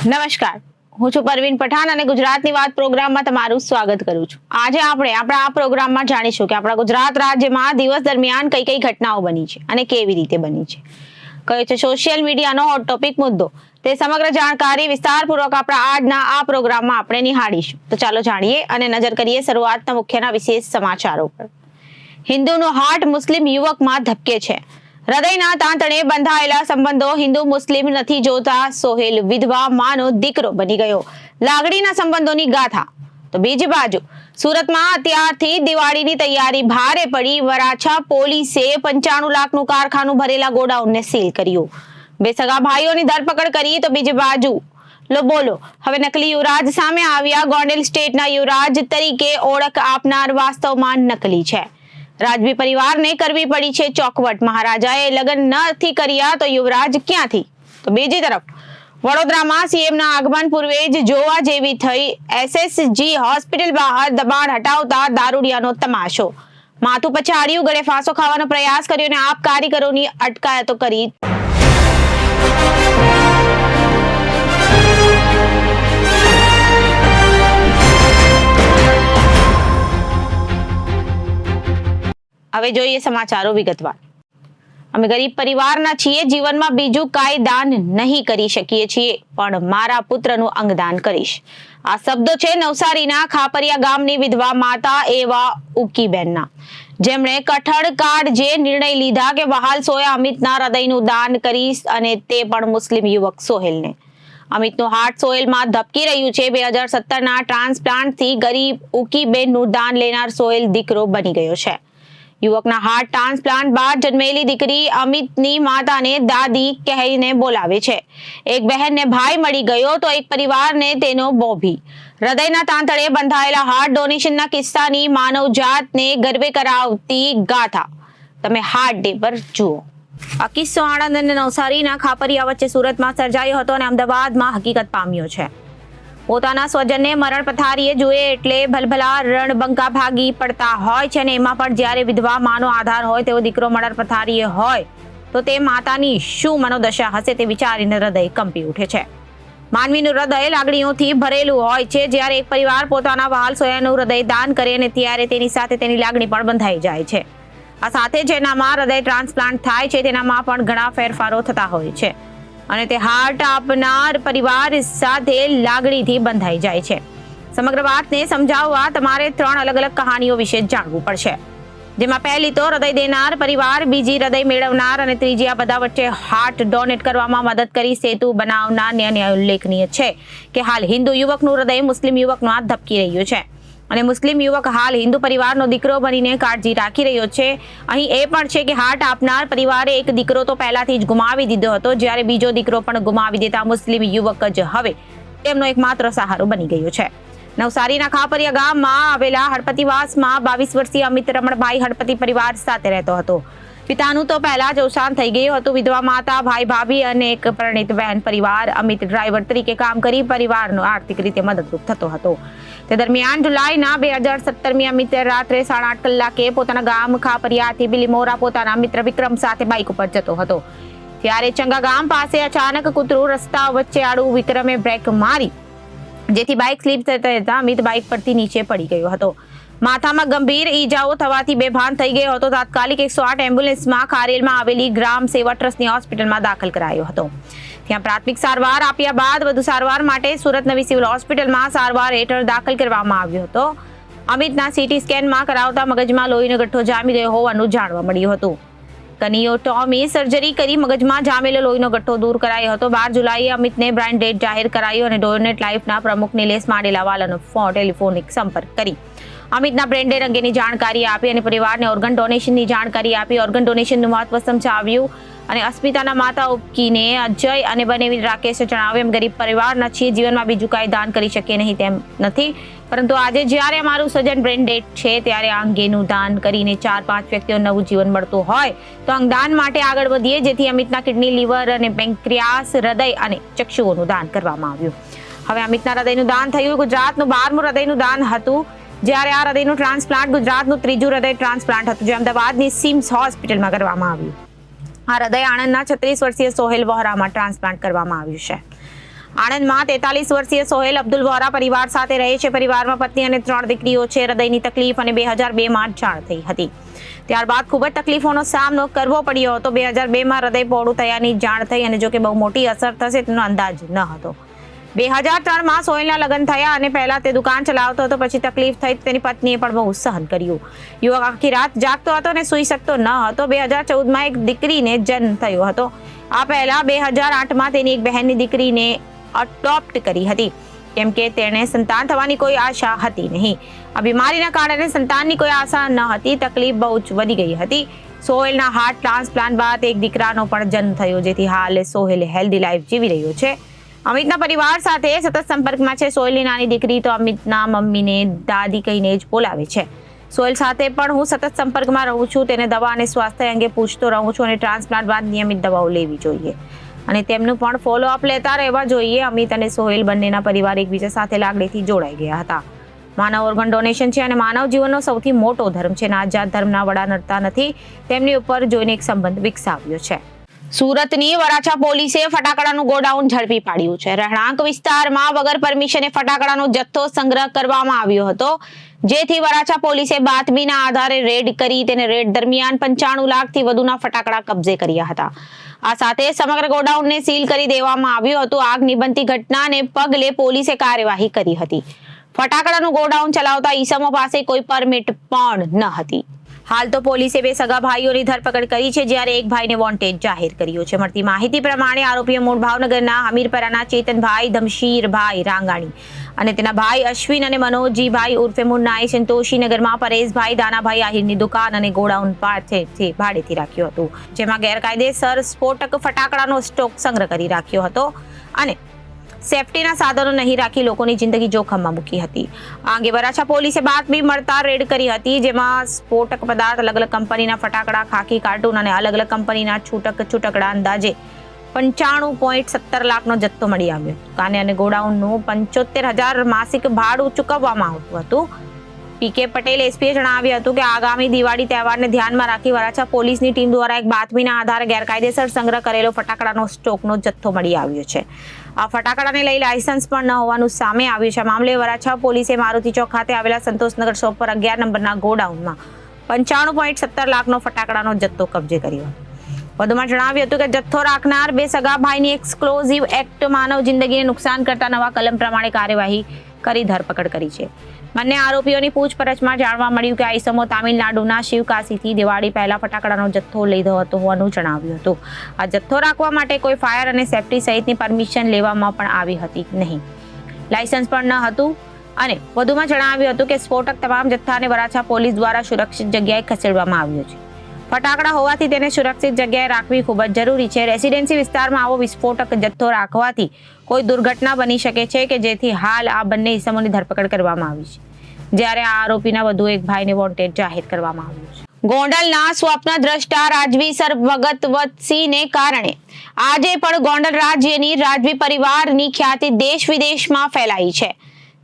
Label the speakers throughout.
Speaker 1: નમસ્કાર, હું છું પરવીન પઠાણ અને ગુજરાતની વાત પ્રોગ્રામમાં તમારું સ્વાગત કરું છું. આજે આપણે આપણા આ પ્રોગ્રામમાં જાણીશું કે આપણા ગુજરાત રાજ્યમાં દિવસ દરમિયાન કઈ કઈ ઘટનાઓ બની છે અને કેવી રીતે બની છે, કયો છે સોશિયલ મીડિયાનો હોટ ટોપિક મુદ્દો. તે સમગ્ર જાણકારી વિસ્તારપૂર્વક આપણા આજના આ પ્રોગ્રામમાં આપણે નિહાળીશું. તો ચાલો જાણીએ અને નજર કરીએ શરૂઆતના મુખ્યના વિશેષ સમાચારો પર. હિન્દુનો હાર્ટ મુસ્લિમ યુવકમાં ધબકે છે. હૃદયના તાંતણે બંધાયેલા સંબંધો હિન્દુ મુસ્લિમ નથી જોતા. સોહેલ વિધવા માનો દીકરો બની ગયો. લાગણીના સંબંધોની ગાથા. તો બીજી બાજુ સુરતમાં અત્યારથી દિવાળીની તૈયારી ભારે પડી. વરાછા પોલીસે 95 લાખનું કારખાનું ભરેલા ગોડાઉનને સીલ કર્યું. બે સગા ભાઈઓની ધરપકડ કરી. તો બીજી બાજુ બોલો હવે નકલી યુવરાજ સામે આવ્યા. ગોંડલ સ્ટેટના યુવરાજ તરીકે ઓળખ આપનાર વાસ્તવમાં નકલી છે. રાજવી પરિવારને કરવી પડી છે ચોખવટ. મહારાજાએ લગ્ન નથી કર્યા તો યુવરાજ ક્યાંથી? તો બીજી તરફ વડોદરામાં સીએમના આગમન પૂર્વે જ જોવા જેવી થઈ એસએસજી હોસ્પિટલ બહાર દબાણ હટાવતા દારૂડિયાનો તમાશો. માથું પછાડ્યું, ગળે ફાંસો ખાવાનો પ્રયાસ કર્યો અને આપ કારીગરોની અટકાયતો કરી. હવે જોઈએ સમાચારો વિગતવાર. અમે ગરીબ પરિવારના છીએ. જીવનમાં બીજું કાંઈ દાન નહીં કરી શકીએ છીએ, પણ મારા પુત્રનું અંગદાન કરીશ. આ શબ્દો છે નવસારીના ખાપરિયા ગામની વિધવા માતા એવા ઉકીબેનના, જેમણે કઠણ કાળ જે નિર્ણય લીધા કે વહાલ સોયા અમિતના હૃદયનું દાન કરીશ, અને તે પણ મુસ્લિમ યુવક સોહેલને. અમિતનું હાર્ટ સોહેલમાં ધબકી રહ્યું છે. 2017ના ટ્રાન્સપ્લાન્ટથી ગરીબ ઉકીબેનનું દાન લેનાર સોહેલ દીકરો બની ગયો છે. યુવકના હાર્ટ ટ્રાન્સપ્લાન્ટ બાદ જન્મેલી દીકરી અમિતની માતાને દાદી કહીને બોલાવે છે. એક બહેનને ભાઈ મળી ગયો તો એક પરિવારને તેનો બોભી. હૃદયના તાંતણે બંધાયેલા હાર્ટ ડોનેશનના કિસ્સાની માનવજાતને ગર્વે કરાવતી ગાથા તમે હાર્ટ ડે પર જુઓ. આ કિસ્સો આણંદ અને નવસારીના ખાપરિયા વચ્ચે સુરતમાં સર્જાયો હતો અને અમદાવાદમાં હકીકત પામ્યો છે. પોતાના સ્વજનને મરણ પથારીએ જોઈએ એટલે ભલભલા રણબંકા ભાગી પડતા હોય છે, અને એમાં પણ જ્યારે વિધવા માનો આધાર હોય તેવો દીકરો મરણ પથારીએ હોય તો તે માતાની શું મનોદશા હશે તે વિચારીને હૃદય કંપી ઉઠે છે. માનવીનું હૃદય લાગણીઓથી ભરેલું હોય છે. જ્યારે એક પરિવાર પોતાના વહાલ સોયાનું હૃદય દાન કરે અને ત્યારે તેની સાથે તેની લાગણી પણ બંધાઈ જાય છે. આ સાથે જેનામાં હૃદય ટ્રાન્સપ્લાન્ટ થાય છે તેનામાં પણ ઘણા ફેરફારો થતા હોય છે, અને તે હાર્ટ આપનાર પરિવાર સાથે લાગણીથી બંધાઈ જાય છે. સમગ્ર વાતને સમજાવવા તમારે 3 અલગ અલગ કહાનીઓ વિશે જાણવું પડશે, જેમાં પહેલી તો હૃદય દેનાર પરિવાર, બીજી હૃદય મેળવનાર અને ત્રીજી આ બધા વચ્ચે હાર્ટ ડોનેટ કરવામાં મદદ કરી સેતુ બનાવનારને. અને ઉલ્લેખનીય છે કે હાલ હિન્દુ યુવકનું હૃદય મુસ્લિમ યુવકનો હાથ ધબકી રહ્યું છે, અને મુસ્લિમ યુવક હાલ હિન્દુ પરિવારનો દીકરો બનીને કાળજી રાખી રહ્યો છે. અહીં એ પણ છે કે હાર્ટ આપનાર પરિવારે એક દીકરો તો પહેલાથી જ ગુમાવી દીધો હતો, જ્યારે બીજો દીકરો પણ ગુમાવી દેતા મુસ્લિમ યુવક જ હવે તેમનો એકમાત્ર સહારો બની ગયો છે. નવસારીના ખાપરિયા ગામમાં આવેલા હળપતિવાસમાં 22 વર્ષીય અમિત રમણભાઈ હળપતિ પરિવાર સાથે રહેતો હતો. પિતાનું તો પહેલા જ અવસાન થઈ ગયું હતું. વિધવા માતા, ભાઈ ભાભી અને એક પરિણીત બહેન પરિવાર. અમિત ડ્રાઈવર તરીકે કામ કરી પરિવારનો આર્થિક રીતે મદદરૂપ થતો હતો. તે દરમિયાન જુલાઈના 2017મી અમિત રાત્રે 8:30 કલાકે પોતાના ગામ ખાપરિયાથી બિલીમોરા પોતાના મિત્ર વિક્રમ સાથે બાઇક ઉપર જતો હતો. ત્યારે ચંગા ગામ પાસે અચાનક કૂતરું રસ્તા વચ્ચે આડું. વિક્રમે બ્રેક મારી જેથી બાઇક સ્લીપ થતા અમિત બાઇક પરથી નીચે પડી ગયો હતો. માથામાં ગંભીર ઈજાઓ થવાથી બેભાન થઈ ગયો હતો. તાત્કાલિક 108 એમ્બ્યુલન્સમાં ખારેલમાં આવેલી ગ્રામ સેવા ટ્રસ્ટની હોસ્પિટલમાં દાખલ કરાયો હતો. ત્યાં પ્રાથમિક સારવાર આપ્યા બાદ વધુ સારવાર માટે સુરત નવી સિવિલ હોસ્પિટલમાં સારવાર હેઠળ દાખલ કરવામાં આવ્યો હતો. અમિતના સીટી સ્કેનમાં કરાવતા મગજમાં લોહીનો ગઠ્ઠો જામી ગયો હોવાનું જાણવા મળ્યું હતું. કનિયોટોમી સર્જરી કરી મગજમાં જામેલો લોહીનો ગઠ્ઠો દૂર કરાયો હતો. 12 જુલાઈએ અમિતને બ્રાઇન ડેડ જાહેર કરાયો અને ડોનેટ લાઈફના પ્રમુખ નિલેશ માંડેલાવાલાનો ટેલિફોનિક સંપર્ક કરી અમિતના બ્રેન ડેડ અંગેની જાણકારી આપી અને પરિવારને ઓર્ગન ડોનેશનની જાણકારી આપી. ઓર્ગન ડોનેશનનું મહત્વ સમજાવ્યું અને અસ્મિતાના માતા ઉપકીને અજય અને બનેવી રાકેશે જણાવ્યું, એમ ગરીબ પરિવારના છીએ, જીવનમાં બીજું કાંઈ દાન કરી શકીએ નહીં તેમ નથી, પરંતુ આજે જ્યારે અમારું સજન બ્રેન ડેડ છે ત્યારે આ અંગેનું દાન કરીને 4-5 વ્યક્તિઓને નવું જીવન મળતું હોય તો અંગદાન માટે આગળ વધીએ, જેથી અમિતના કિડની, લીવર અને પેન્ક્રિયાસ, હૃદય અને ચક્ષુઓનું દાન કરવામાં આવ્યું. હવે અમિતના હૃદયનું દાન થયું. ગુજરાતનું 12મું હૃદયનું દાન હતું, જ્યારે આ હૃદયનું ટ્રાન્સપ્લાન્ટ ગુજરાતનું 3જું હૃદય ટ્રાન્સપ્લાન્ટ હતું, જે અમદાવાદની સિમ્સ હોસ્પિટલમાં કરવામાં આવ્યું. આ હૃદય આણંદના 36 વર્ષીય સોહેલ વહોરામાં ટ્રાન્સપ્લાન્ટ કરવામાં આવ્યું છે. આણંદમાં 43 વર્ષીય સોહેલ અબ્દુલ વોરા પરિવાર સાથે રહે છે. પરિવારમાં પત્ની અને 3 દીકરીઓ છે. હૃદયની તકલીફ અને 2002માં જાણ થઈ હતી. ત્યારબાદ ખૂબ જ તકલીફોનો સામનો કરવો પડ્યો હતો. 2002માં હૃદય પહોળું થયાની જાણ થઈ અને જો કે બહુ મોટી અસર થશે તેનો અંદાજ ન હતો. 2003માં સોહેલના લગ્ન થયા અને પહેલા તે દુકાન ચલાવતો હતો. પછી તકલીફ થઈ તેની પત્નીએ પણ બહુ સહન કર્યું. યુવક આખી રાત જાગતો હતો અને સૂઈ શકતો ન હતો. 2014માં એક દીકરીને જન્મ થયો હતો. આ પહેલા 2008માં તેની એક બહેનની દીકરીને અડોપ્ટ કરી હતી કેમ કે તેણે સંતાન થવાની કોઈ આશા હતી નહીં. આ બીમારીના કારણે સંતાનની કોઈ આશા ન હતી. તકલીફ બહુ જ વધી ગઈ હતી. સોહેલના હાર્ટ ટ્રાન્સપ્લાન્ટ બાદ એક દીકરાનો પણ જન્મ થયો, જેથી હાલ સોહેલ હેલ્ધી લાઈફ જીવી રહ્યો છે. અમિતના પરિવાર સાથે સતત સંપર્કમાં છે. સોહેલની નાની દીકરી તો અમિતના મમ્મીને દાદી કહીને જ બોલાવે છે. સોહેલ સાથે પણ હું સતત સંપર્કમાં રહું છું. તેને દવા અને સ્વાસ્થ્ય અંગે પૂછતો રહું છું અને ટ્રાન્સપ્લાન્ટ બાદ નિયમિત દવાઓ લેવી જોઈએ અને તેમનું પણ ફોલોઅપ લેતા રહેવા જોઈએ. અમિત અને સોહેલ બંનેના પરિવાર એકબીજા સાથે લાગણીથી જોડાઈ ગયા હતા. માનવ ઓર્ગન ડોનેશન છે અને માનવ જીવનનો સૌથી મોટો ધર્મ છે. નાત ધર્મના વડા નડતા નથી. તેમની ઉપર જોઈને એક સંબંધ વિકસાવ્યો છે. સુરતની વરાછા પોલીસે ફટાકડાનું ગોડાઉન ઝડપી પાડ્યું છે. રહેણાંક વિસ્તારમાં વગર પરમિશને ફટાકડાનો જથ્થો સંગ્રહ કરવામાં આવ્યો હતો, જેથી વરાછા પોલીસે બાતમીના આધારે રેડ કરી તેને રેડ દરમિયાન 95 લાખથી વધુના ફટાકડા કબજે કર્યા હતા. આ સાથે સમગ્ર ગોડાઉનને સીલ કરી દેવામાં આવ્યું હતું. આગની બનતી ઘટનાને પગલે પોલીસે કાર્યવાહી કરી હતી. ફટાકડાનું ગોડાઉન ચલાવતા ઈસમો પાસે કોઈ પરમિટ પણ ન હતી. હાલ તો પોલીસે 2 સગા ભાઈઓની ધરપકડ કરી છે, જ્યારે એક ભાઈને વોન્ટેડ જાહેર કર્યો છે. મળતી માહિતી પ્રમાણે આરોપીઓ મૂળ ભાવનગરના હમીરપરાના ચેતનભાઈ ધમશીરભાઈ રાંગાણી અને તેના ભાઈ અશ્વિન અને મનોજીભાઈ ઉર્ફે મુન્નાએ સંતોષીનગરમાં પરેશભાઈ દાનાભાઈ આહિરની દુકાન અને ગોડાઉન પાસેથી ભાડેથી રાખ્યું હતું, જેમાં ગેરકાયદેસર સ્ફોટક ફટાકડાનો સ્ટોક સંગ્રહ કરી રાખ્યો હતો અને સેફટીના સાધનો નહીં રાખી લોકોની જિંદગી જોખમમાં મૂકી હતી. આ અંગે વરાછા પોલીસે બાતમી મળતા રેડ કરી હતી, જેમાં સ્ફોટક પદાર્થ, અલગ અલગ કંપનીના ફટાકડા, ખાકી કાર્ટૂન અને અલગ અલગ કંપનીના છૂટકડા અંદાજે 95.17 લાખનો જથ્થો મળી આવ્યો. દુકાને અને ગોડાઉનનું 75,000 માસિક ભાડું ચૂકવવામાં આવતું હતું. પીકે પટેલ એસપીએ જણાવ્યું હતું કે આગામી દિવાળી તહેવારને ધ્યાનમાં રાખી વરાછા પોલીસની ટીમ દ્વારા એક બાતમીના આધારે ગેરકાયદેસર સંગ્રહ કરેલો ફટાકડાનો સ્ટોકનો જથ્થો મળી આવ્યો છે. આ ફટાકડાને લઈ લાયસન્સ પણ ન હોવાનું સામે આવ્યું છે. મામલે વરાછા પોલીસે મારુતિ ચોક ખાતે આવેલા સંતોષનગર શોપ પર 11 નંબરના ગોડાઉનમાં 95.17 લાખનો ફટાકડાનો જથ્થો કબજે કર્યો. વધુમાં જણાવ્યું હતું કે જથ્થો રાખનાર 2 સગા ભાઈની એક્સક્લુઝિવ એક્ટ માનવ જિંદગીને નુકસાન કરતા નવા કલમ પ્રમાણે કાર્યવાહી કરી ધરપકડ કરી છે. બંને આરોપીઓની પૂછપરછમાં જાણવા મળ્યું કે આ ઈસમો તામિલનાડુના શિવકાશીથી દિવાળી પહેલા ફટાકડાનો જથ્થો લીધો હતો હોવાનું જણાવ્યું હતું. આ જથ્થો રાખવા માટે કોઈ ફાયર અને સેફટી સહિતની પરમિશન લેવામાં પણ આવી હતી નહીં. લાયસન્સ પણ ન હતું અને વધુમાં જણાવ્યું હતું કે સ્ફોટક તમામ જથ્થાને વરાછા પોલીસ દ્વારા સુરક્ષિત જગ્યાએ ખસેડવામાં આવ્યો છે. ફટાકડા હોવાથી તેને સુરક્ષિત જગ્યાએ રાખવી ખૂબ જ જરૂરી છે. રેસિડેન્સી વિસ્તારમાં આવો વિસ્ફોટક જથ્થો રાખવાથી કોઈ દુર્ઘટના બની શકે છે કે જેથી હાલ આ બંને ઈસમોની ધરપકડ કરવામાં આવી છે, જ્યારે આ આરોપીના વધુ એક ભાઈને વોન્ટેડ જાહેર કરવામાં આવ્યો છે. ગોંડલના સ્વપ્ન દ્રષ્ટા રાજવી સર ભગતવતસિંહને કારણે આજે પણ ગોંડલ રાજ્યની રાજવી પરિવારની ખ્યાતિ દેશ વિદેશમાં ફેલાઈ છે.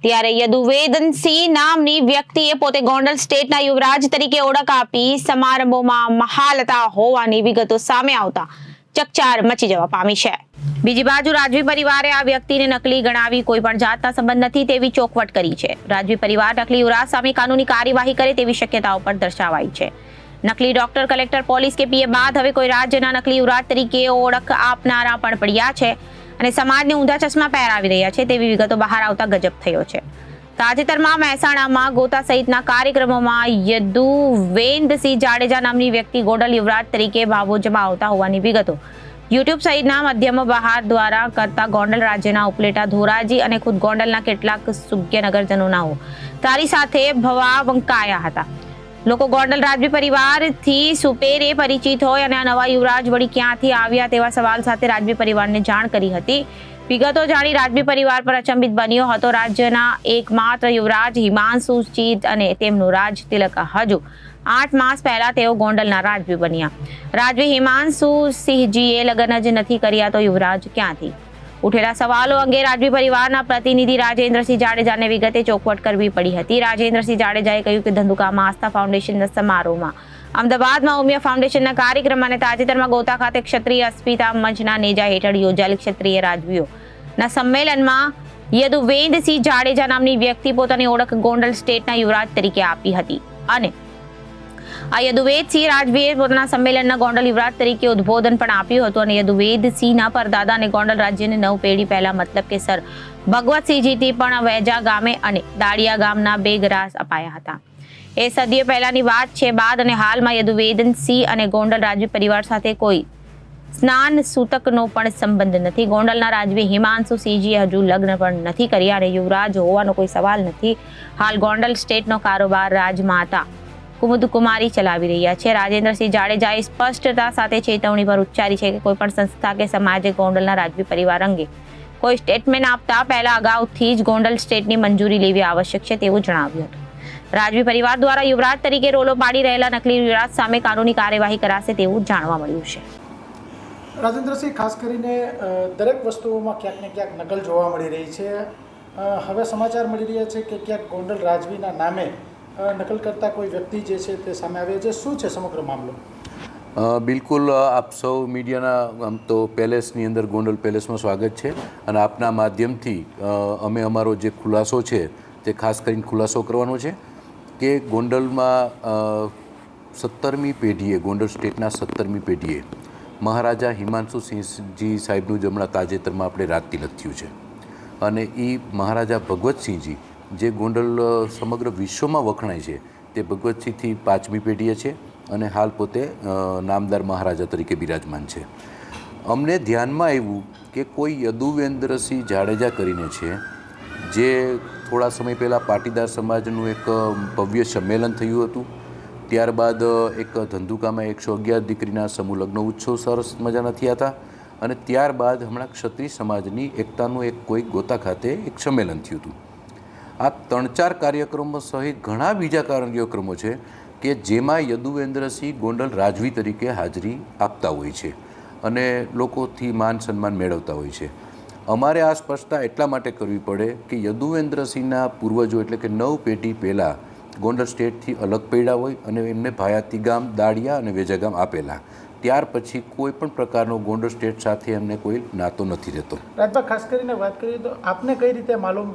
Speaker 1: ત્યારે યદુવેદનસિંહ નામની વ્યક્તિએ પોતે ગોંડલ સ્ટેટના યુવરાજ તરીકે ઓળખ આપી સમારંભોમાં મહાલતા હોવાની વિગતો સામે આવતા ચકચાર મચી જવા પામી છે. બીજી બાજુ રાજવી પરિવારે આ વ્યક્તિને નકલી ગણાવી કોઈ પણ જાતના સંબંધ નથી તેવી ચોખવટ કરી છે. રાજવી પરિવાર નકલી યુવરાજ સામે કાનૂની કાર્યવાહી કરે તેવી શક્યતાઓ પણ દર્શાવાઈ છે. નકલી ડોક્ટર, કલેક્ટર, પોલીસ કે પીએ બાદ હવે કોઈ રાજ્યના નકલી યુવરાજ તરીકે ઓળખ આપનારા પણ પડ્યા છે અને સમાજને ઊંધા ચશ્મા પહેરાવી રહ્યા છે તેવી વિગતો બહાર આવતા ગજબ થયો છે. તાજેતરમાં મહેસાણામાં ગોતા સહિતના કાર્યક્રમોમાં યદુવેન્દ્રસિંહ જાડેજા નામની વ્યક્તિ ગોંડલ યુવરાજ તરીકે ભાવોજમાં આવતા હોવાની વિગતો યુટ્યુબ સહિતના માધ્યમો બહાર દ્વારા કરતા ગોંડલ રાજ્યના ઉપલેટા, ધોરાજી અને ખુદ ગોંડલના કેટલાક સુગ્ય નગરજનોનાઓ તારી સાથે ભવાવંકાયા હતા. લોકો ગોંડલ રાજવી પરિવારથી સુપેરે પરિચિત હોય અને આ નવા યુવરાજ વળી ક્યાંથી આવ્યા તેવા સવાલ સાથે રાજવી પરિવારને જાણ કરી હતી. વિગતો જાણી રાજવી પરિવાર પર અચંબિત બન્યો હતો. રાજ્યના એકમાત્ર યુવરાજ હિમાંશુ ચિત અને તેમનું રાજ તિલક હજુ 8 માસ પહેલા તેઓ ગોંડલના રાજવી બન્યા. રાજવી હિમાંશુ સિંહજીએ લગ્ન જ નથી કર્યા તો યુવરાજ ક્યાંથી? ઉઠેલા સવાલો અંગે રાજવી પરિવારના પ્રતિનિધિ રાજેન્દ્રસિંહ જાડેજાને વિગતે ચોખવટ કરવી પડી હતી. રાજેન્દ્રસિંહ જાડેજાએ કહ્યું કે ધંધુકામાં આસ્થા ફાઉન્ડેશનના સમારોહમાં, અમદાવાદમાં ઉમિયા ફાઉન્ડેશનના કાર્યક્રમ અને તાજેતરમાં ગોતા ખાતે ક્ષત્રિય અસ્મિતા મંચના નેજા હેઠળ યોજાયેલ ક્ષત્રિય રાજવીઓ ના સંમેલનમાં યદુવેદસિંહ જાડેજા નામની વ્યક્તિ પોતાની ઓળખ ગોંડલ સ્ટેટના યુવરાજ તરીકે આપી હતી અને આ યદુવેદસિંહ રાજવીએ પોતાના સંમેલનના ગોંડલ યુવરાજ તરીકે ઉદ્બોધન પણ આપ્યું હતું અને યદુવેદસિંહના પરદાદા અને ગોંડલ રાજ્યની 9 પેઢી પહેલા મતલબ કે સર ભગવતસિંહજીથી પણ વેજા ગામે અને દાડિયા ગામના 2 ગ્રાસ અપાયા હતા. એ સદીઓ પહેલાની વાત છે. બાદ અને હાલમાં યદુવેદસિંહ અને ગોંડલ રાજવી પરિવાર સાથે કોઈ સ્નાન સૂતકનો પણ સંબંધ નથી. ગોંડલના રાજવી હિમાંશુ સિંહજીએ હજુ લગ્ન પણ નથી કર્યા અને યુવરાજ હોવાનો કોઈ સવાલ નથી. હાલ ગોંડલ સ્ટેટનો કારોબાર રાજમાતા કુમુદકુમારી ચલાવી રહ્યા છે. રાજેન્દ્રસિંહ જાડેજાએ સ્પષ્ટતા સાથે ચેતવણી પર ઉચ્ચારી છે કે કોઈ પણ સંસ્થા કે સમાજે ગોંડલના રાજવી પરિવાર અંગે કોઈ સ્ટેટમેન્ટ આપતા પહેલા અગાઉથી જ ગોંડલ સ્ટેટની મંજૂરી લેવી આવશ્યક છે તેવું જણાવ્યું હતું. રાજવી પરિવાર દ્વારા યુવરાજ તરીકે રોલો પાડી રહેલા નકલી યુવરાજ સામે કાનૂની કાર્યવાહી કરાશે તેવું જાણવા મળ્યું છે.
Speaker 2: રાજેન્દ્રસિંહ, ખાસ કરીને દરેક વસ્તુઓમાં ક્યાંક ને ક્યાંક નકલ જોવા મળી રહી છે. હવે સમાચાર મળી રહ્યા છે કે ક્યાંક ગોંડલ રાજવીના નામે નકલ કરતા કોઈ વ્યક્તિ જે છે તે સામે આવે છે. શું છે સમગ્ર મામલો?
Speaker 3: બિલકુલ, આપ સૌ મીડિયાના આમ તો પેલેસની અંદર ગોંડલ પેલેસમાં સ્વાગત છે અને આપના માધ્યમથી અમે અમારો જે ખુલાસો છે તે ખાસ કરીને ખુલાસો કરવાનો છે કે ગોંડલમાં 17મી પેઢીએ, ગોંડલ સ્ટેટના 17મી પેઢીએ મહારાજા હિમાંશુ સિંહજી સાહેબનું જ હમણાં તાજેતરમાં આપણે રાજતિલક થયું છે અને એ મહારાજા ભગવતસિંહજી જે ગોંડલ સમગ્ર વિશ્વમાં વખણાય છે તે ભગવતસિંહથી 5મી પેઢીએ છે અને હાલ પોતે નામદાર મહારાજા તરીકે બિરાજમાન છે. અમને ધ્યાનમાં આવ્યું કે કોઈ યદુવેન્દ્રસિંહ જાડેજા કરીને છે જે થોડા સમય પહેલાં પાટીદાર સમાજનું એક ભવ્ય સંમેલન થયું હતું. ત્યારબાદ એક ધંધુકામાં 111 દીકરીના સમૂહ લગ્ન ઉત્સવ સરસ મજાના થયા હતા અને ત્યારબાદ હમણાં ક્ષત્રિય સમાજની એકતાનું એક કોઈ ગોતા ખાતે એક સંમેલન થયું હતું. આ 3-4 કાર્યક્રમો સહિત ઘણા બીજા કાર્યક્રમો છે કે જેમાં યદુવેન્દ્રસિંહ ગોંડલ રાજવી તરીકે હાજરી આપતા હોય છે અને લોકોથી માન સન્માન મેળવતા હોય છે. અમારે આ સ્પષ્ટતા એટલા માટે કરવી પડે કે યદુવેન્દ્રસિંહના પૂર્વજો એટલે કે 9 પેઢી પહેલાં ગોંડલ સ્ટેટથી અલગ પડ્યા હોય અને એમને ભાયાતી ગામ, દાડિયા અને વેજા ગામ આપેલા. ત્યાર પછી કોઈ પણ પ્રકારનો ગોંડલ સ્ટેટ સાથે એમને કોઈ નાતો નથી રહેતો.
Speaker 2: રાજભાઈ, ખાસ કરીને વાત કરીએ તો આપને કઈ રીતે માલુમ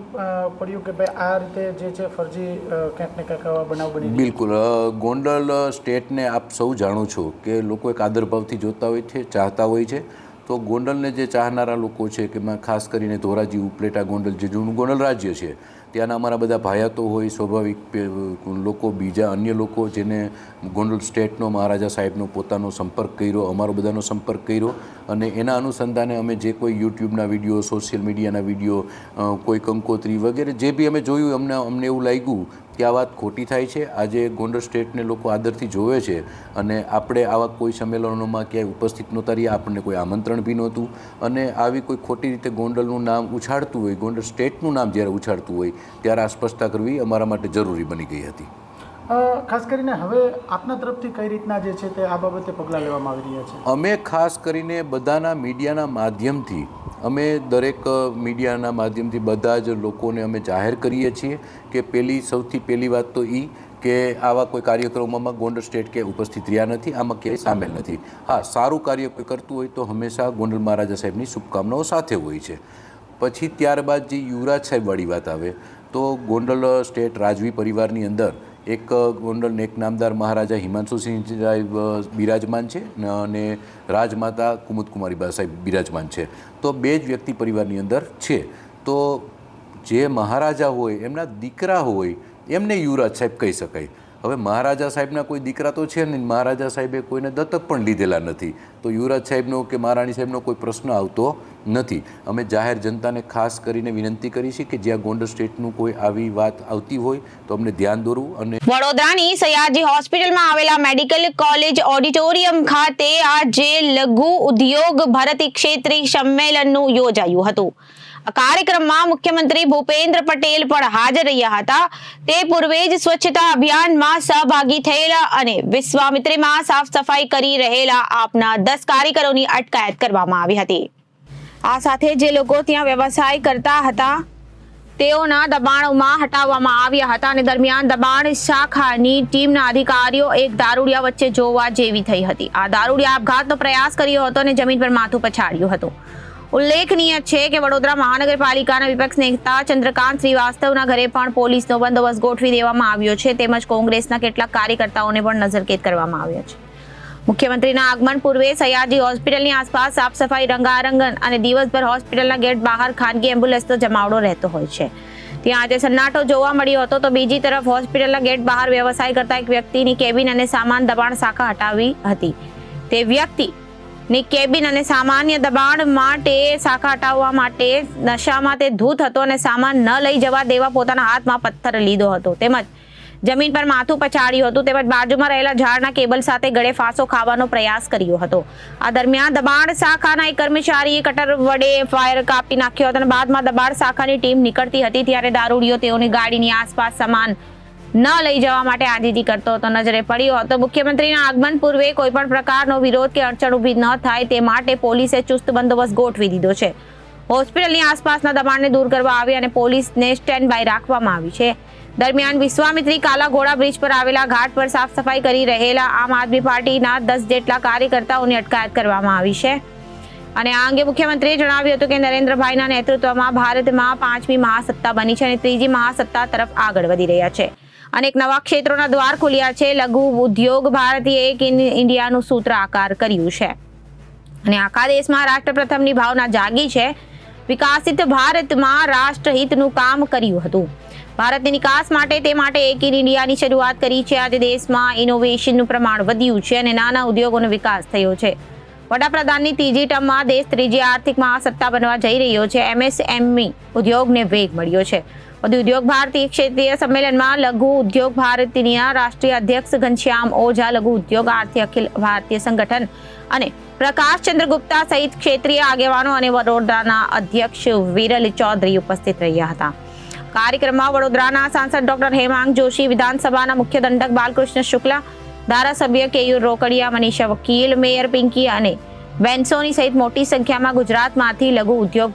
Speaker 2: પડ્યું કે ભાઈ આ રીતે જે છે ફરજી ક્યાંક ને ક્યાંક બનાવ બની?
Speaker 3: બિલકુલ, ગોંડલ સ્ટેટને આપ સૌ જાણો છો કે લોકો એક આદરભાવથી જોતા હોય છે, ચાહતા હોય છે. તો ગોંડલને જે ચાહનારા લોકો છે કે ખાસ કરીને ધોરાજી, ઉપલેટા, ગોંડલ જે જૂનું ગોંડલ રાજ્ય છે ત્યાંના અમારા બધા ભાયાતો હોય, સ્વાભાવિક લોકો, બીજા અન્ય લોકો જેને ગોંડલ સ્ટેટનો મહારાજા સાહેબનો પોતાનો સંપર્ક કર્યો, અમારો બધાનો સંપર્ક કર્યો અને એના અનુસંધાને અમે જે કોઈ યુટ્યુબના વિડીયો, સોશિયલ મીડિયાના વિડીયો, કોઈ કંકોત્રી વગેરે જે બી અમે જોયું અમને એવું લાગ્યું કે આ વાત ખોટી થાય છે. આજે ગોંડલ સ્ટેટને લોકો આદરથી જોવે છે અને આપણે આવા કોઈ સંમેલનોમાં ક્યાંય ઉપસ્થિત નહોતા રહ્યા, આપણને કોઈ આમંત્રણ બી નહોતું અને આવી કોઈ ખોટી રીતે ગોંડલનું નામ ઉછાળતું હોય, ગોંડલ સ્ટેટનું નામ જ્યારે ઉછાળતું હોય ત્યારે આ સ્પષ્ટતા કરવી અમારા માટે જરૂરી બની ગઈ હતી.
Speaker 2: ખાસ કરીને હવે આપના તરફથી કઈ રીતના જે છે તે આ બાબતે પગલાં લેવામાં આવી રહ્યા છે?
Speaker 3: અમે ખાસ કરીને બધાના મીડિયાના માધ્યમથી દરેક મીડિયાના માધ્યમથી બધા જ લોકોને અમે જાહેર કરીએ છીએ કે સૌથી પહેલી વાત તો એ કે આવા કોઈ કાર્યક્રમોમાં ગોંડલ સ્ટેટ કે ઉપસ્થિત રહ્યા નથી, આમાં ક્યાંય સામેલ નથી. હા, સારું કાર્ય કોઈ કરતું હોય તો હંમેશા ગોંડલ મહારાજા સાહેબની શુભકામનાઓ સાથે હોય છે. પછી ત્યારબાદ જે યુવરાજ સાહેબવાળી વાત આવે તો ગોંડલ સ્ટેટ રાજવી પરિવારની અંદર એક ગોંડલને એક નામદાર મહારાજા હિમાંશુસિંહ સાહેબ બિરાજમાન છે અને રાજમાતા કુમુદકુમારી સાહેબ બિરાજમાન છે. તો 2 જ વ્યક્તિ પરિવારની અંદર છે. તો જે મહારાજા હોય એમના દીકરા હોય એમને યુવરાજ સાહેબ કહી શકાય. હવે મહારાજા સાહેબના કોઈ દીકરા તો છે નહીં, મહારાજા સાહેબે કોઈને દત્તક પણ લીધેલા નથી, તો યુવરાજ સાહેબનો કે મહારાણી સાહેબનો કોઈ પ્રશ્ન આવતો નથી. અમે જાહેર જનતાને ખાસ કરીને વિનંતી કરી છે કે જ્યાં ગોંડલ સ્ટેટનું કોઈ આવી વાત આવતી હોય તો અમને ધ્યાન દોરવું. અને
Speaker 1: વડોદરાની સયાજી હોસ્પિટલમાં આવેલા મેડિકલ કોલેજ ઓડિટોરિયમ ખાતે આજે લઘુ ઉદ્યોગ ભરતી ક્ષેત્રે સંમેલનનું યોજાયું હતું. આ કાર્યક્રમમાં મુખ્યમંત્રી ભૂપેન્દ્ર પટેલ પણ હાજર રહ્યા હતા. તે પૂર્વે જ સ્વચ્છતા અભિયાનમાં સહભાગી થયેલા અને વિશ્વામિત્રીમાં સાફ સફાઈ કરી રહેલા આપના 10 કારીગરોની અટકાયત કરવામાં આવી હતી. આ સાથે જે લોકો ત્યાં વ્યવસાય કરતા હતા તેઓના દબાણોમાં હટાવવામાં આવ્યા હતા અને દરમિયાન દબાણ શાખાની ટીમના અધિકારીઓ એક દારૂડિયા વચ્ચે જોવા જેવી થઈ હતી. આ દારૂડિયા આપઘાતનો પ્રયાસ કર્યો હતો અને જમીન પર માથું પછાડ્યું હતું. ઉલ્લેખનીય છે કે વડોદરા મહાનગરપાલિકાના વિપક્ષ નેતા ચંદ્રકાંત શ્રીવાસ્તવના ઘરે પણ પોલીસનો બંદોબસ્ત ગોઠવી દેવામાં આવ્યો છે, તેમજ કોંગ્રેસના કેટલાક કાર્યકર્તાઓને પણ નજરકેદ કરવામાં આવ્યા છે. મુખ્યમંત્રીના આગમન પૂર્વે સયાજી હોસ્પિટલની આસપાસ સાફ સફાઈ રંગારંગ અને દિવસભર હોસ્પિટલના ગેટ બહાર ખાનગી એમ્બ્યુલન્સનો જમાવડો રહેતો હોય છે. ત્યાં આજે સન્નાટો જોવા મળ્યો હતો, તો બીજી તરફ હોસ્પિટલના ગેટ બહાર વ્યવસાય કરતા એક વ્યક્તિની કેબિન અને સામાન દબાણ શાખા હટાવી હતી. તે વ્યક્તિની કેબિન અને સામાન્ય દબાણ માટે શાખા હટાવવા માટે નશામાં તે ધૂત હતો અને સામાન ન લઈ જવા દેવા પોતાના હાથમાં પથ્થર લીધો હતો, તેમજ જમીન પર માથું પછાડ્યું હતું, તેમજ બાજુમાં રહેલા ઝાડના કેબલ સાથે ગળે ફાંસો ખાવાનો પ્રયાસ કર્યો હતો. આ દરમિયાન દબાણ શાખાના એક કર્મચારીએ કટર વડે વાયર કાપી નાખ્યો હતો અને બાદમાં દબાણ શાખાની ટીમ નીકળતી હતી ત્યારે દારૂડિયો તેઓની ગાડીની આસપાસ સામાન ન લઈ જવા માટે આજીજી કરતો હતો નજરે પડ્યો હતો. મુખ્યમંત્રીના આગમન પૂર્વે કોઈ પણ પ્રકારનો વિરોધ કે અડચણ ઊભી ન થાય તે માટે પોલીસે ચુસ્ત બંદોબસ્ત ગોઠવી દીધો છે. હોસ્પિટલની આસપાસના દબાણને દૂર કરવા આવી અને પોલીસને સ્ટેન્ડ બાય રાખવામાં આવી છે. દરમિયાન વિશ્વામિત્રી કાલા ઘોડા બ્રિજ પર આવેલા ઘાટ પર સાફ સફાઈ કરી રહેલા આમ આદમી પાર્ટીના 10 જેટલા કાર્યકર્તાઓની અટકાયત કરવામાં આવી છે. અને આ અંગે મુખ્યમંત્રીએ જણાવ્યું હતું કે નરેન્દ્રભાઈના નેતૃત્વમાં ભારતમાં 5મી મહાસત્તા બની છે અને 3જી મહાસત્તા તરફ આગળ વધી રહ્યા છે. અનેક નવા ક્ષેત્રોના દ્વાર ખુલ્યા છે. લઘુ ઉદ્યોગ ભારતીય એક ઇન્ડિયાનું સૂત્ર આકાર કર્યું છે અને આખા દેશમાં રાષ્ટ્ર પ્રથમની ભાવના જાગી છે. વિકસિત ભારતમાં રાષ્ટ્રહિતનું કામ કર્યું હતું. ભારતની નિકાસ માટે તે માટે એક ઇન્ડિયાની શરૂઆત કરી છે. આજે દેશમાં ઇનોવેશનનું પ્રમાણ વધ્યું છે અને નાના ઉદ્યોગોનો વિકાસ થયો છે. વડાપ્રધાનની ત્રીજી ટર્મમાં દેશ ત્રીજી આર્થિક મહાસત્તા બનવા જઈ રહ્યો છે. MSME ઉદ્યોગને વેગ મળ્યો છે. વધુ ઉદ્યોગ ભારતીય ક્ષેત્રીય સંમેલનમાં લઘુ ઉદ્યોગ ભારતીના રાષ્ટ્રીય અધ્યક્ષ ઘનશ્યામ ઓઝા, લઘુ ઉદ્યોગ આર્થિક અખિલ ભારતીય સંગઠન અને પ્રકાશ ચંદ્રગુપ્તા સહિત ક્ષેત્રીય આગેવાનો અને વડોદરાના અધ્યક્ષ વિરલ ચૌધરી ઉપસ્થિત રહ્યા હતા. કાર્યક્રમમાં વડોદરાના સાંસદ ડોક્ટર હેમાંગ જોશી, વિધાનસભાના મુખ્ય દંડક બાલકૃષ્ણ શુક્લા, ધારાસભ્ય કેયુર રોકડિયા, મનીષા વકીલ, મેયર પિંકી અને બેન્સોની સહિત મોટી સંખ્યામાં ગુજરાતમાંથી લઘુ ઉદ્યોગ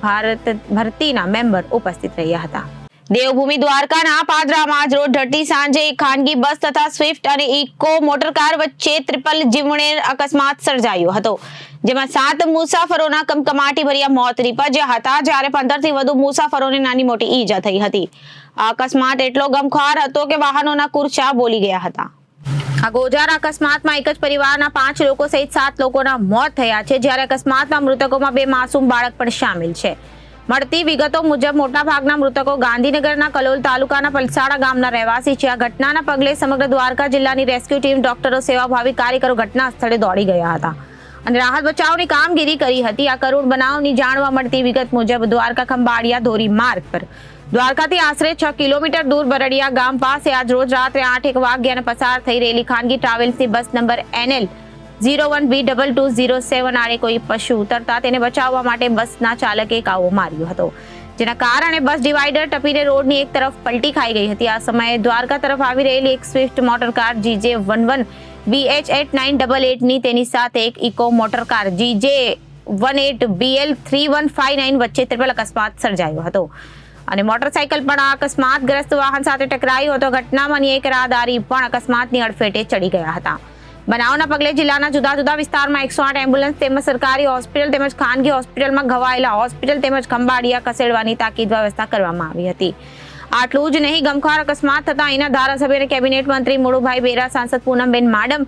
Speaker 1: ભરતીના મેમ્બર ઉપસ્થિત રહ્યા હતા. દેવભૂમિ દ્વારકાના પાદરામાં આજ રોજ ઢળતી સાંજે એક ખાનગી બસ તથા સ્વિફ્ટ અને ઇકો મોટરકાર વચ્ચે ટ્રિપલ જીવલેણ અકસ્માત સર્જાયો હતો, જેમાં 7 મુસાફરોના કમકમાટી ભર્યા મોત નીપજ્યા હતા, જ્યારે 15 થી વધુ મુસાફરોને નાની મોટી ઈજા થઈ હતી. આ અકસ્માત એટલો ગમખ્વાર હતો કે વાહનોના કુરચા બોલી ગયા હતા. આ ગોજાર અકસ્માતમાં એક જ પરિવારના 5 લોકો સહિત 7 લોકોના મોત થયા છે, જ્યારે અકસ્માતમાં મૃતકોમાં 2 માસૂમ બાળક પણ સામેલ છે. મળતી વિગતો મુજબ મોટાભાગના મૃતકો ગાંધીનગરના કલોલ તાલુકાના પલસાડા ગામના રહેવાસી છે. આ ઘટનાના પગલે સમગ્ર દ્વારકા જિલ્લાની રેસ્ક્યુ ટીમ, ડોક્ટરો, સેવાભાવી કાર્યકરો ઘટના સ્થળે દોડી ગયા હતા અને રાહત બચાવની કામગીરી કરી હતી. આ કરુણ બનાવની જાણવા મળતી વિગત મુજબ દ્વારકા ખંભાળિયા ધોરી માર્ગ પર દ્વારકાથી આશરે 6 કિલોમીટર દૂર બરડિયા ગામ પાસે આજ રોજ રાત્રે 8:01 વાગ્યાને પસાર થઈ રહેલી ખાનગી ટ્રાવેલ્સની બસ નંબર NL 01B2207 આડે કોઈ પશુ ઉતરતા તેને બચાવવા માટે બસના ચાલકે કાવો માર્યો હતો, જેના કારણે બસ ડિવાઈડર ટપીને રોડની એક તરફ પલટી ખાઈ ગઈ હતી. આ સમયે દ્વારકા તરફ આવી રહેલી એક સ્વિફ્ટ મોટરકાર GJ11BH8988 ની તેની સાથે એક ઇકો મોટરકાર GJ18BL3159 વચ્ચે ટ્રિપલ અકસ્માત સર્જાયો હતો અને મોટરસાયકલ પણ આ અકસ્માતગ્રસ્ત વાહન સાથે ટકરાયું હતો. ઘટનામાંની એક રાહદારી પણ અકસ્માતની અડફેટે ચડી ગયા હતા. બનાવના પગલે જિલ્લાના જુદા જુદા વિસ્તારમાં 108 એમ્બ્યુલન્સ તેમજ સરકારી હોસ્પિટલ તેમજ ખાનગી હોસ્પિટલમાં ઘવાયેલા હોસ્પિટલ તેમજ ખંભાળિયા ખસેડવાની તાકીદ વ્યવસ્થા કરવામાં આવી હતી. આટલું જ નહીં, ગમખ્વાર અકસ્માત થતા અહીંના ધારાસભ્ય અને કેબિનેટ મંત્રી મુળુભાઈ બેરા, સાંસદ પૂનમબેન માડમ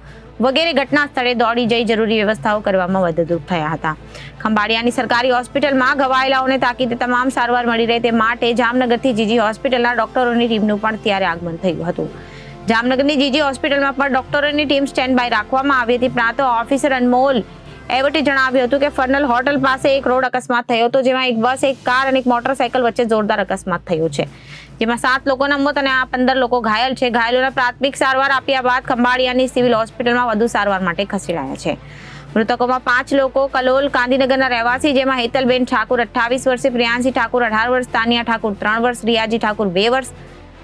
Speaker 1: વગેરે ઘટના સ્થળે દોડી જઈ જરૂરી વ્યવસ્થાઓ કરવામાં મદદરૂપ થયા હતા. ખંભાળિયાની સરકારી હોસ્પિટલમાં ઘવાયેલાઓને તાકીદે તમામ સારવાર મળી રહે તે માટે જામનગરથી જીજી હોસ્પિટલના ડોક્ટરોની ટીમનું પણ ત્યારે આગમન થયું હતું. જામનગરની જીજી હોસ્પિટલમાં પણ ડોક્ટરોની ટીમ સ્ટેન્ડ બાય રાખવામાં આવી હતી. પ્રાંત ઓફિસર અનમોલ એવટે જણાવ્યું હતું કે ફર્નલ હોટલ પાસે એક રોડ અકસ્માત થયો હતો, જેમાં એક બસ, એક કાર અને એક મોટરસાયકલ વચ્ચે જોરદાર અકસ્માત થયો છે, જેમાં 7 લોકોના મોત અને 15 લોકો ઘાયલ છે. ઘાયલોને પ્રાથમિક સારવાર આપ્યા બાદ ખંભાળિયાની સિવિલ હોસ્પિટલમાં વધુ સારવાર માટે ખસેડાયા છે. મૃતકોમાં 5 લોકો કલોલ ગાંધીનગરના રહેવાસી, જેમાં હેતલબેન ઠાકુર 28 વર્ષે, પ્રિયાંશી ઠાકુર 18 વર્ષ, તાનિયા ઠાકુર 3 વર્ષ, રિયાજી ઠાકુર 2 વર્ષ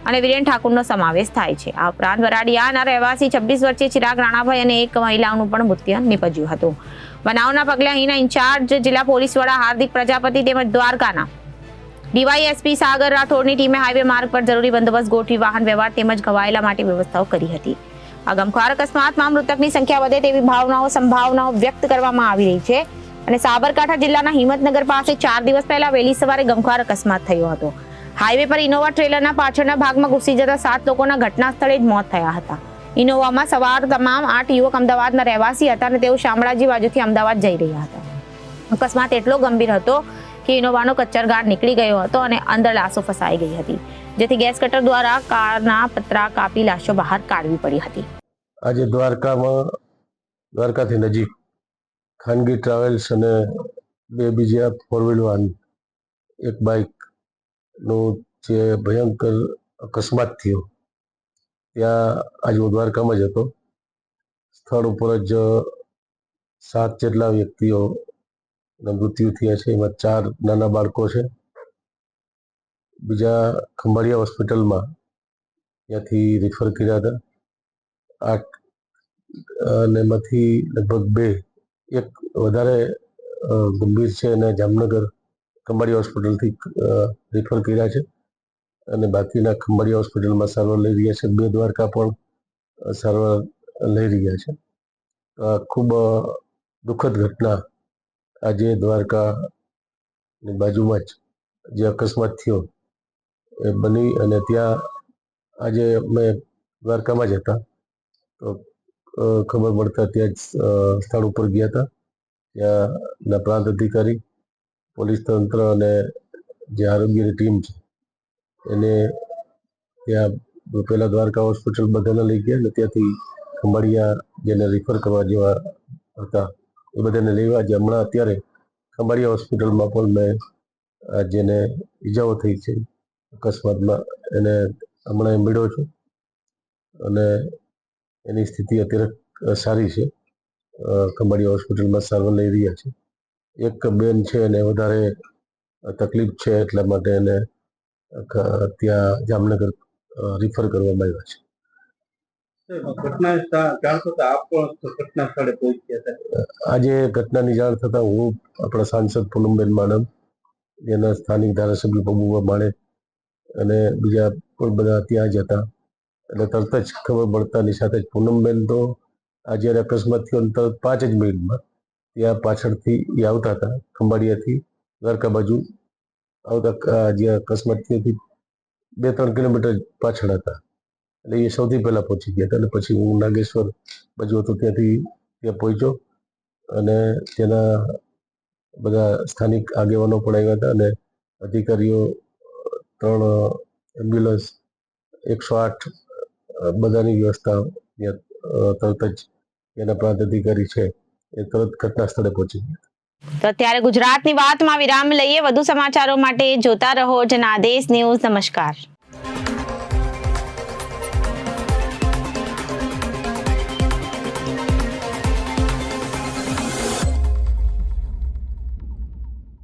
Speaker 1: અને વિરેન ઠાકુરનો સમાવેશ થાય છે. આ ઉપરાંત વરાડિયાના રહેવાસી 26 વર્ષીય ચિરાગ રાણાભાઈ અને એક મહિલાનું પણ મૃત્યુ નિપજ્યું હતું. બનાવના પગલે અહીંના ઇન્ચાર્જ જિલ્લા પોલીસ વડા હાર્દિક પ્રજાપતિ તેમજ દ્વારકાના ડીવાયએસપી સાગર રાઠોડની ટીમે હાઈવે માર્ગ પર જરૂરી બંદોબસ્ત ગોઠવી વાહન વ્યવહાર તેમજ ઘવાયેલા માટે વ્યવસ્થાઓ કરી હતી. આ ગમખ્વાર અકસ્માતમાં મૃતકની સંખ્યા વધે તેવી સંભાવનાઓ વ્યક્ત કરવામાં આવી રહી છે. અને સાબરકાંઠા જિલ્લાના હિંમતનગર પાસે 4 દિવસ પહેલા વહેલી સવારે ગમખ્વાર અકસ્માત થયો હતો. હાઈવે પર ઇનોવા ટ્રેલરના પાછળના ભાગમાં ઘૂસી જતા 7 લોકોના ઘટના સ્થળે જ મોત થયા હતા. ઇનોવામાં સવાર તમામ 8 યુવક અમદાવાદના રહેવાસી હતા અને તેઓ શામળાજી બાજુથી અમદાવાદ જઈ રહ્યા હતા. અકસ્માત એટલો ગંભીર હતો કે ઇનોવાનો કચ્ચરગાળ નીકળી ગયો હતો અને અંદર લાશો ફસાઈ ગઈ હતી, જેથી ગેસ કટર દ્વારા કારના પતરા કાપી લાશો બહાર કાઢવી પડી હતી.
Speaker 4: આજે દ્વારકાથી નજીક ખાનગી ટ્રાવેલ્સ અને 2 બીજા 4 વ્હીલ વાહન, એક બાઇકનો જે ભયંકર અકસ્માત થયો, ત્યાં આજે હું દ્વારકામાં જ હતો. સ્થળ ઉપર જ 7 જેટલા વ્યક્તિઓના મૃત્યુ થયા છે. એમાં 4 નાના બાળકો છે. બીજા ખંભાળિયા હોસ્પિટલમાં ત્યાંથી રિફર કર્યા હતા 8, અને એમાંથી લગભગ 2, એક વધારે ગંભીર છે અને જામનગર ખંભાળિયા હોસ્પિટલથી રિફર કર્યા છે અને બાકીના ખંભાળિયા હોસ્પિટલમાં સારવાર લઈ રહ્યા છે. 2 દ્વારકા પણ સારવાર લઈ રહ્યા છે. ખૂબ દુઃખદ ઘટના આજે દ્વારકાની બાજુમાં જ જે અકસ્માત થયો એ બની. અને ત્યાં આજે અમે દ્વારકામાં જ હતા, તો ખબર મળતા ત્યાં જ સ્થળ ઉપર ગયા હતા. ત્યાંના પ્રાંત અધિકારી, પોલીસ તંત્ર અને જે આરોગ્યની ટીમ છે એને ત્યાં પહેલા દ્વારકા હોસ્પિટલ બધાને લઈ ગયા અને ત્યાંથી ખંભાળિયા જેને રિફર કરવા જેવા હતા એ બધાને લેવા. આજે હમણાં અત્યારે ખંભાળિયા હોસ્પિટલમાં પણ મેં જેને ઈજાઓ થઈ છે અકસ્માતમાં એને હમણાં મળ્યો છું અને એની સ્થિતિ અત્યારે સારી છે. ખંભાળિયા હોસ્પિટલમાં સારવાર લઈ રહ્યા છે. એક બેન છે એને વધારે તકલીફ છે, એટલા માટે એને ત્યાં જામનગર રિફર કરવામાં આવ્યા છે. આજે ઘટનાની જાણ થતાં હું, આપણા સાંસદ પૂનમબેન માડમ, જેના સ્થાનિક ધારાસભ્ય પબુભા માણેક અને બીજા પણ બધા ત્યાં જ હતા. એટલે તરત જ ખબર પડતાની સાથે જ પૂનમબેન તો આ જ્યારે અકસ્માત થયો તરત 5 જ મિનિટમાં ત્યાં પાછળથી એ આવતા હતા, ખંભાળિયાથી દ્વારકા બાજુ આવતા. જે અકસ્માત થયો 2-3 કિલોમીટર પાછળ હતા, એટલે એ સૌથી પહેલાં પહોંચી ગયા હતા. અને પછી હું નાગેશ્વર બાજુ હતો ત્યાંથી ત્યાં પહોંચ્યો અને તેના બધા સ્થાનિક આગેવાનો પણ આવ્યા હતા અને અધિકારીઓ, 3 એમ્બ્યુલન્સ, 108 બધાની વ્યવસ્થા તરત જ એના પ્રાંત અધિકારી છે એ તરત ઘટના સ્થળે પહોંચી ગયા.
Speaker 1: તો અત્યારે ગુજરાતની વાતમાં વિરામ લઈએ. વધુ સમાચારો માટે જોતા રહો જનાદેશ ન્યૂઝ. નમસ્કાર.